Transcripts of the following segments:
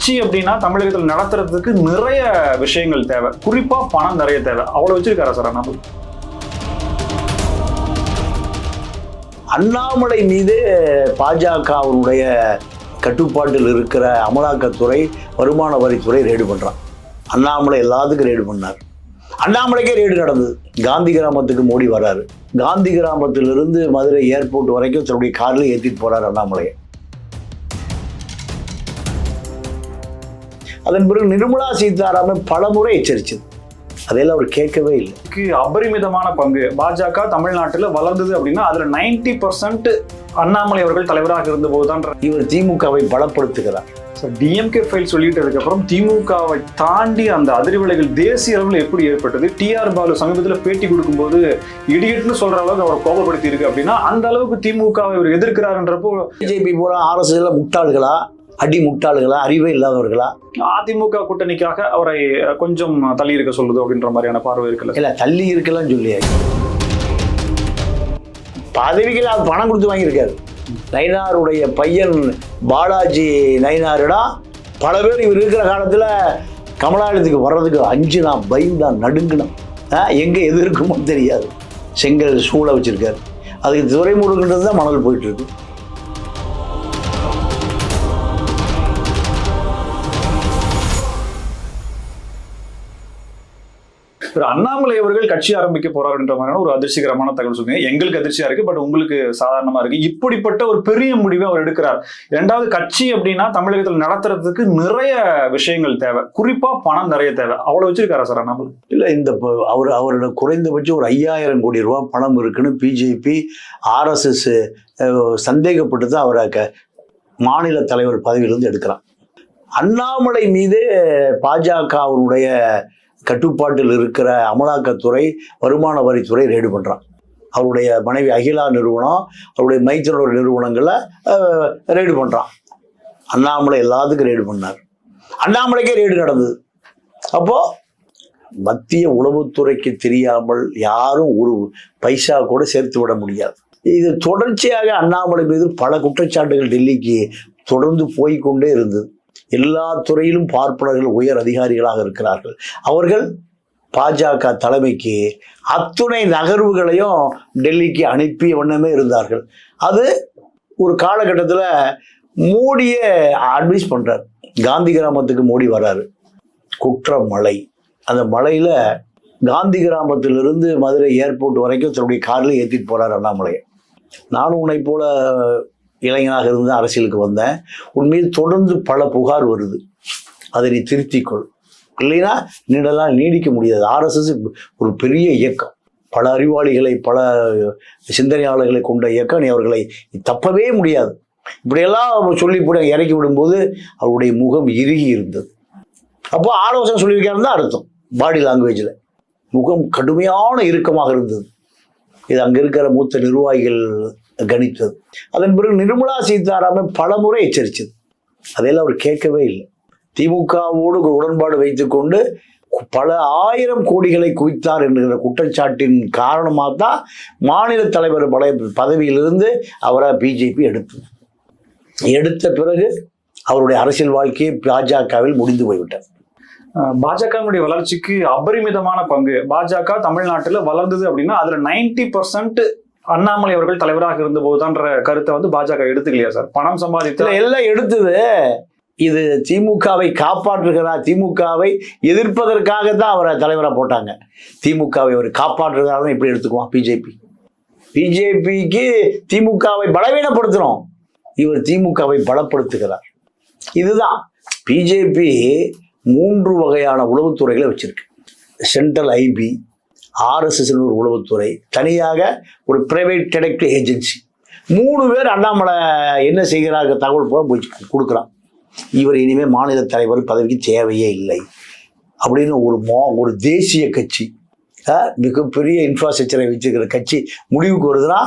கட்சி அப்படின்னா தமிழகத்தில் நடத்துறதுக்கு நிறைய விஷயங்கள் தேவை, குறிப்பா பணம் நிறைய தேவை. அவ்வளவு வச்சிருக்காரா சார் அண்ணாமலை? அண்ணாமலை மீது பாஜகவுடைய கட்டுப்பாட்டில் இருக்கிற அமலாக்கத்துறை, வருமான வரித்துறை ரெய்டு பண்றான். அண்ணாமலை எல்லாத்துக்கும் ரெய்டு பண்ணார். அண்ணாமலைக்கே ரெய்டு நடந்தது. காந்தி கிராமத்துக்கு மோடி வர்றாரு. காந்தி கிராமத்திலிருந்து மதுரை ஏர்போர்ட் வரைக்கும் தன்னுடைய காரில் ஏற்றிட்டு போறாரு அண்ணாமலையை. அதன் பிறகு நிர்மலா சீதாராமன் பல முறை எச்சரிச்சது. அதெல்லாம் அவர் கேட்கவே இல்லை. அபரிமிதமான பங்கு பாஜக தமிழ்நாட்டில் வளர்ந்தது அப்படின்னா அதுல 90% அண்ணாமலை அவர்கள் தலைவராக இருந்த போதுதான். இவர் திமுகவை பலப்படுத்துகிறார். டிஎம்கே ஃபைல் சொல்லிட்டதுக்கு அப்புறம் திமுகவை தாண்டி அந்த அதிர்வலைகள் தேசிய அளவில் எப்படி ஏற்பட்டது? டிஆர் பாலு சமீபத்தில் பேட்டி கொடுக்கும்போது இடியட்னு சொல்ற அளவுக்கு அவரை கோபப்படுத்தி இருக்கு அப்படின்னா அந்த அளவுக்கு திமுகவை இவர் எதிர்க்கிறாருன்றப்போ பிஜேபி பூரா ஆர்எஸ்எஸ்ல முட்டாள்களா, அடி முட்டாள்களா, அறிவே இல்லாதவர்களா? அதிமுக கூட்டணிக்காக அவரை கொஞ்சம் தள்ளி இருக்க சொல்லுது அப்படின்ற மாதிரியான பார்வை இருக்குல்ல? இல்ல, தள்ளி இருக்கலாம்னு சொல்லி பதவிகள் அது பணம் கொடுத்து வாங்கியிருக்காரு. நயினாருடைய பையன் பாலாஜி நயினாருடா பல பேர் இவர் இருக்கிற காலத்துல கமலாலயத்துக்கு வர்றதுக்கு அஞ்சுனான், பயந்தான், நடுங்கினான். எங்க எது இருக்குமோ தெரியாது. செங்கல் சூழ வச்சிருக்காரு. அதுக்கு துறைமுருகன்றது தான் மணல் போயிட்டு இருக்கு. அண்ணாமலை அவர்கள் கட்சி ஆரம்பிக்க போறாருன்ற மாதிரியான ஒரு அதிர்ச்சிகரமான தகவல் சொல்லுங்க. எங்களுக்கு அதிர்ச்சியா இருக்கு, பட் உங்களுக்கு சாதாரணமா இருக்கு. இப்படிப்பட்ட ஒரு பெரிய முடிவை அவர் எடுக்கிறார். இரண்டாவது, கட்சி அப்படின்னா தமிழகத்தில் நடத்துறதுக்கு நிறைய விஷயங்கள் தேவை, குறிப்பா பணம் நிறைய தேவை. அவ்வளவு வச்சிருக்காரா சார் அண்ணாமலை? இல்ல, இந்த அவரோட குறைந்தபட்சம் ஒரு 5000 கோடி ரூபாய் பணம் இருக்குன்னு பிஜேபி ஆர்எஸ்எஸ் சந்தேகப்பட்டு தான் அவரை மாநில தலைவர் பதவியிலிருந்து எடுக்கிறான். அண்ணாமலை மீது பாஜகவுடைய கட்டுப்பாட்டில் இருக்கிற அமலாக்கத்துறை, வருமான வரித்துறை ரெய்டு பண்றான். அவருடைய மனைவி அகிலா நிறுவனம், அவருடைய மைத்திரோட நிறுவனங்களை ரெய்டு பண்றான். அண்ணாமலை எல்லாத்துக்கும் ரெய்டு பண்ணார். அண்ணாமலைக்கே ரெய்டு நடந்தது. அப்போ மத்திய உளவுத்துறைக்கு தெரியாமல் யாரும் ஒரு பைசா கூட சேர்த்து விட முடியாது. இது தொடர்ச்சியாக அண்ணாமலை மீது பல குற்றச்சாட்டுகள் டெல்லிக்கு தொடர்ந்து போய்கொண்டே இருந்தது. எல்லா துறையிலும் பார்ப்பனர்கள் உயர் அதிகாரிகளாக இருக்கிறார்கள். அவர்கள் பாஜக தலைமைக்கு அத்துணை நகர்வுகளையும் டெல்லிக்கு அனுப்பிய வண்ணமே இருந்தார்கள். அது ஒரு காலகட்டத்தில் மோடியை அட்வைஸ் பண்றார். காந்தி கிராமத்துக்கு மோடி வர்றாரு. குற்ற மழை. அந்த மழையில காந்தி கிராமத்திலிருந்து மதுரை ஏர்போர்ட் வரைக்கும் தன்னுடைய காரில் ஏற்றிட்டு போறாரு அண்ணாமலையை. நானும் உன்னை போல இளைஞனாக இருந்து அரசியலுக்கு வந்தேன். உண்மையில் தொடர்ந்து பல புகார் வருது, அதை நீ திருத்திக்கொள், இல்லைன்னா நீடெல்லாம் நீடிக்க முடியாது. ஆர்எஸ்எஸ் ஒரு பெரிய இயக்கம், பல அறிவாளிகளை, பல சிந்தனையாளர்களை கொண்ட இயக்கம். நீ அவர்களை தப்பவே முடியாது. இப்படியெல்லாம் சொல்லி கூட இறக்கி விடும்போது அவருடைய முகம் இறுகி இருந்தது. அப்போ ஆலோசனை சொல்லியிருக்காருன்னு தான் அர்த்தம். பாடி லாங்குவேஜில் முகம் கடுமையான இறுக்கமாக இருந்தது. இது அங்கே இருக்கிற மூத்த நிர்வாகிகள் கணித்தது. அதன் பிறகு நிர்மலா சீதாராமன் பல முறை எச்சரித்தது. அதையெல்லாம் அவர் கேட்கவே இல்லை. திமுகவோடு உடன்பாடு வைத்துக்கொண்டு பல 1000 கோடிகளை குவித்தார் என்கிற குற்றச்சாட்டின் காரணமாக தான் மாநில தலைவர் பதவியிலிருந்து அவரை பிஜேபி எடுத்த பிறகு அவருடைய அரசியல் வாழ்க்கையை பாஜகவில் முடிந்து போய்விட்டார். பாஜகவினுடைய வளர்ச்சிக்கு அபரிமிதமான பங்கு பாஜக தமிழ்நாட்டில் வளர்ந்தது அப்படின்னா அதுல 90% அண்ணாமலை அவர்கள் தலைவராக இருந்த போதுதான்ற கருத்தை பாஜக எடுத்துக்கலையா சார்? பணம் சம்பாதித்து எல்லாம் எடுத்தது. இது திமுகவை காப்பாற்றுகிறார், திமுகவை எதிர்ப்பதற்காக தான் அவரை தலைவராக போட்டாங்க. திமுகவை அவர் காப்பாற்றுகிறார் இப்படி எடுத்துக்குவான் பிஜேபிக்கு திமுகவை பலவீனப்படுத்தணும், இவர் திமுகவை பலப்படுத்துகிறார். இதுதான் பிஜேபி 3 வகையான உளவுத்துறைகளை வச்சிருக்கு. சென்ட்ரல் ஐபி, ஆர்எஸ்எஸ் ஒரு உளவுத்துறை, தனியாக ஒரு பிரைவேட் டிடெக்டிவ் ஏஜென்சி. 3 பேர் அண்ணாமலை என்ன செய்கிறார்கள் தகவல் போல போய் கொடுக்குறான். இவர் இனிமேல் மாநில தலைவர் பதவிக்கு தேவையே இல்லை அப்படின்னு ஒரு தேசிய கட்சி, மிகப்பெரிய இன்ஃப்ராஸ்ட்ரக்சரை வச்சிருக்கிற கட்சி முடிவுக்கு வருதுன்னா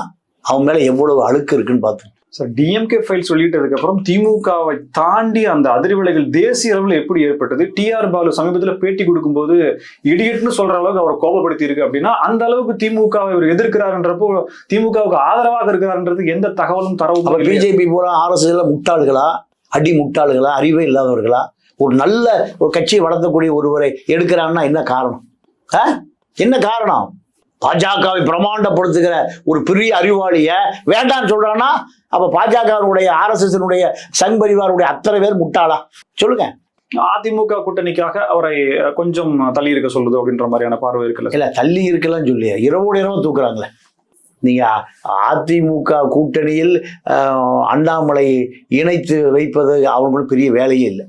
அவன் மேலே எவ்வளவு அழுக்கு இருக்குன்னு பார்த்து. சார், டிஎம்கே ஃபைல் சொல்லிட்டதுக்கு அப்புறம் திமுகவை தாண்டி அந்த அதிர்வலைகள் தேசிய அளவில் எப்படி ஏற்பட்டது? டிஆர் பாலு சமீபத்தில் பேட்டி கொடுக்கும்போது இடியட்னு சொல்ற அளவுக்கு அவரை கோபப்படுத்தி இருக்கு அப்படின்னா அந்த அளவுக்கு திமுகவை இவர் எதிர்க்கிறாருன்றப்போ திமுகவுக்கு ஆதரவாக இருக்கிறாருன்றதுக்கு எந்த தகவலும் தரவும்? பிஜேபி பூரா ஆர்எஸ்எஸ்ல முட்டாள்களா, அடி முட்டாள்களா, அறிவே இல்லாதவர்களா? ஒரு நல்ல ஒரு கட்சியை வளர்த்தக்கூடிய ஒருவரை எடுக்கிறான்னா என்ன காரணம்? என்ன காரணம்? பாஜகவை பிரமாண்டப்படுத்துகிற ஒரு பெரிய அறிவாளிய வேண்டான்னு சொல்றான்னா அப்ப பாஜகவினுடைய RSSனுடைய சங் பரிவாருடைய அத்தனை பேர் முட்டாளா? சொல்லுங்க. அதிமுக கூட்டணிக்காக அவரை கொஞ்சம் தள்ளி இருக்க சொல்லுது அப்படின்ற மாதிரியான பார்வை இருக்குல்ல? இல்ல, தள்ளி இருக்கலாம் சொல்லி இரவோடு இரவு தூக்குறாங்களே. நீங்க அதிமுக கூட்டணியில் அண்ணாமலை இணைத்து வைப்பது அவங்களுக்கு பெரிய வேலையே இல்லை.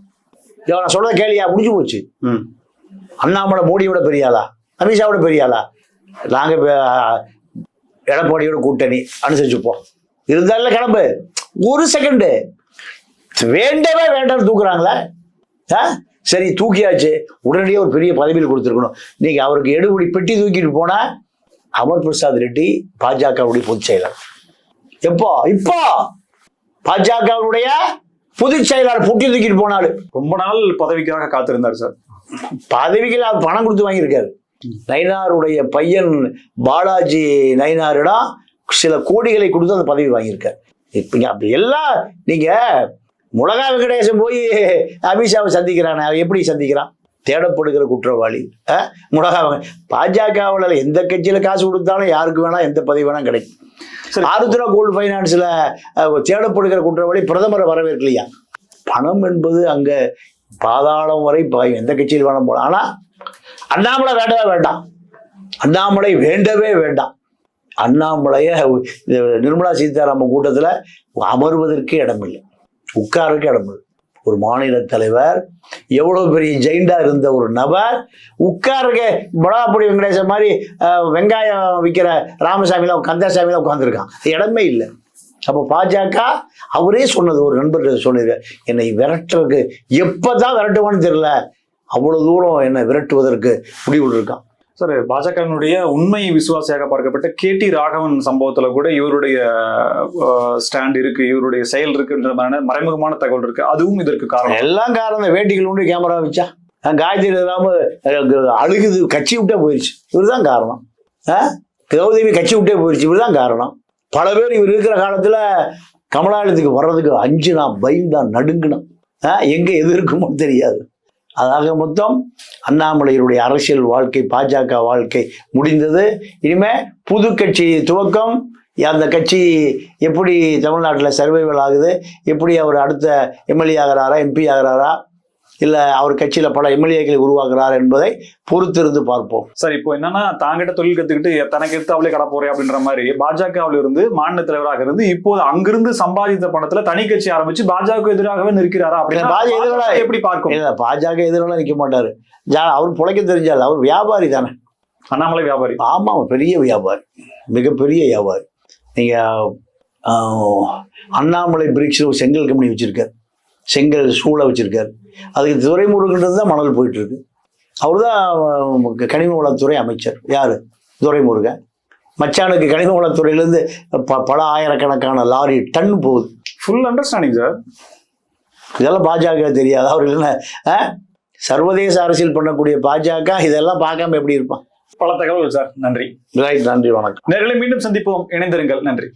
நான் சொல்றத கேளியா, முடிஞ்சு போச்சு. அண்ணாமலை மோடியோட பெரியாளா, அமித்ஷாவோட பெரியாளா? நாங்க எடப்பாடியோட கூட்டணி அனுசரிச்சுப்போம் இருந்தால கிளம்பு. ஒரு செகண்ட் வேண்டவே வேண்டாம்னு தூக்குறாங்களா? சரி, தூக்கியாச்சு, உடனடியாக ஒரு பெரிய பதவியில் கொடுத்துருக்கணும். நீங்க அவருக்கு எடுபடி பெட்டி தூக்கிட்டு போனா அமர் பிரசாத் ரெட்டி பாஜகவுடைய பொதுச் செயலாளர். இப்போ பாஜகவுடைய பொதுச் செயலாளர் பொட்டி தூக்கிட்டு போனாரு. ரொம்ப நாள் பதவிக்காக காத்திருந்தார் சார். பதவிகள் அவர் பணம் கொடுத்து வாங்கியிருக்காரு. நயினாருடைய பையன் பாலாஜி நயினாரிடம் சில கோடிகளை கொடுத்து அந்த பதவி வாங்கியிருக்காரு. இப்ப அப்படி எல்லாம் நீங்க முலகா வெங்கடேசன் போய் அமித்ஷாவை சந்திக்கிறானே, எப்படி சந்திக்கிறான்? தேடப்படுகிற குற்றவாளி. பாஜகவில் எந்த கட்சியில காசு கொடுத்தாலும் யாருக்கு வேணா எந்த பதவி வேணா கிடைக்கும். ஆருத்ரா கோல்டு பைனான்ஸ்ல தேடப்படுகிற குற்றவாளி பிரதமரை வரவேற்கலையா? பணம் என்பது அங்க பாதாளம் வரை பாயும், எந்த கட்சியில் வேணாம் போல. ஆனா அண்ணாமலை வேண்டவே வேண்டாம், அண்ணாமலை வேண்டவே வேண்டாம். அண்ணாமலைய நிர்மலா சீதாராமன் கூட்டத்துல அமர்வதற்கு இடமில்லை, உட்காருக்கு இடமில்லை. ஒரு மாநில தலைவர், எவ்வளவு பெரிய ஜெயிண்டா இருந்த ஒரு நபர் உட்காருங்க. படாபுடி வெங்கடேசன் மாதிரி வெங்காயம் விற்கிற ராமசாமியில கந்தசாமியில உட்கார்ந்துருக்கான், இடமே இல்லை. அப்போ பாஜக அவரே சொன்னது, ஒரு நண்பர் சொன்னது, என்னை விரட்டுறதுக்கு எப்பதான் விரட்டுவான்னு தெரியல, அவ்வளவு தூரம் என்னை விரட்டுவதற்கு முடிவு இருக்கான். சார், பாஜகவினுடைய உண்மை விசுவாசியாக பார்க்கப்பட்ட KT ராகவன் சம்பவத்துல கூட இவருடைய ஸ்டாண்ட் இருக்கு, இவருடைய செயல் இருக்குன்ற மறைமுகமான தகவல் இருக்கு. அதுவும் இதற்கு காரணம். எல்லாம் காரணம் வேட்டிகள் உண்டு கேமரா வச்சா காயத்ரி இல்லாம அழுகுது, கட்சி விட்டே போயிடுச்சு, இவருதான் காரணம். கௌதமி கட்சி விட்டே போயிடுச்சு, இவருதான் காரணம். பல பேர் இவர் இருக்கிற காலத்துல கமலாலயத்துக்கு வர்றதுக்கு அஞ்சு நான் பயந்தான், நடுங்கினான். எங்க எது இருக்குமோ தெரியாது. அதாக மொத்தம் அண்ணாமலையுடைய அரசியல் வாழ்க்கை, பாஜக வாழ்க்கை முடிந்தது. இனிமே புது கட்சி துவக்கம். அந்த கட்சி எப்படி தமிழ்நாட்டில் சர்வைவல் ஆகுது, எப்படி அவர் அடுத்த எம்எல்ஏ ஆகிறாரா, MP ஆகிறாரா, இல்லை அவர் கட்சியில் பல எம்எல்ஏக்களை உருவாக்குறார் என்பதை பொறுத்திருந்து பார்ப்போம். சார், இப்போ என்னன்னா தாங்கிட்ட தொழில் கத்துக்கிட்டு தனக்கு எடுத்து அவளே கடை போறேன் அப்படின்ற மாதிரி பாஜகவில் இருந்து மாநில தலைவராக இருந்து இப்போது அங்கிருந்து சம்பாதித்த பணத்துல தனி கட்சி ஆரம்பிச்சு பாஜக எதிராகவே நிற்கிறாரா அப்படின்னு எப்படி பார்க்கும்? பாஜக எதிராக நிற்க மாட்டாரு. அவர் பிழைக்க தெரிஞ்சால் அவர் வியாபாரி தானே. அண்ணாமலை வியாபாரி. ஆமா, பெரிய வியாபாரி, மிகப்பெரிய வியாபாரி. நீங்க அண்ணாமலை பிரிக்ஸ் செங்கல் கம்பெனி வச்சிருக்காரு, செங்கல் சூளை வச்சிருக்காரு. அதுக்கு துரைமுருகன்றது தான் மணல் போயிட்டு இருக்கு. அவர் தான் கனிம வளத்துறை அமைச்சர். யாரு? துரைமுருகன். மச்சானுக்கு கனிம வளத்துறையிலேருந்து பல ஆயிரக்கணக்கான லாரி டன் போகுது. Full understanding sir. இதெல்லாம் பாஜக தெரியாது. அவர் இல்லைன்னா சர்வதேச அரசியல் பண்ணக்கூடிய பாஜக இதெல்லாம் பார்க்காம எப்படி இருப்பான்? பல தகவல்கள் சார். நன்றி. ரைட், நன்றி, வணக்கம். நேர்களை மீண்டும் சந்திப்போம். இணைந்திருங்கள். நன்றி.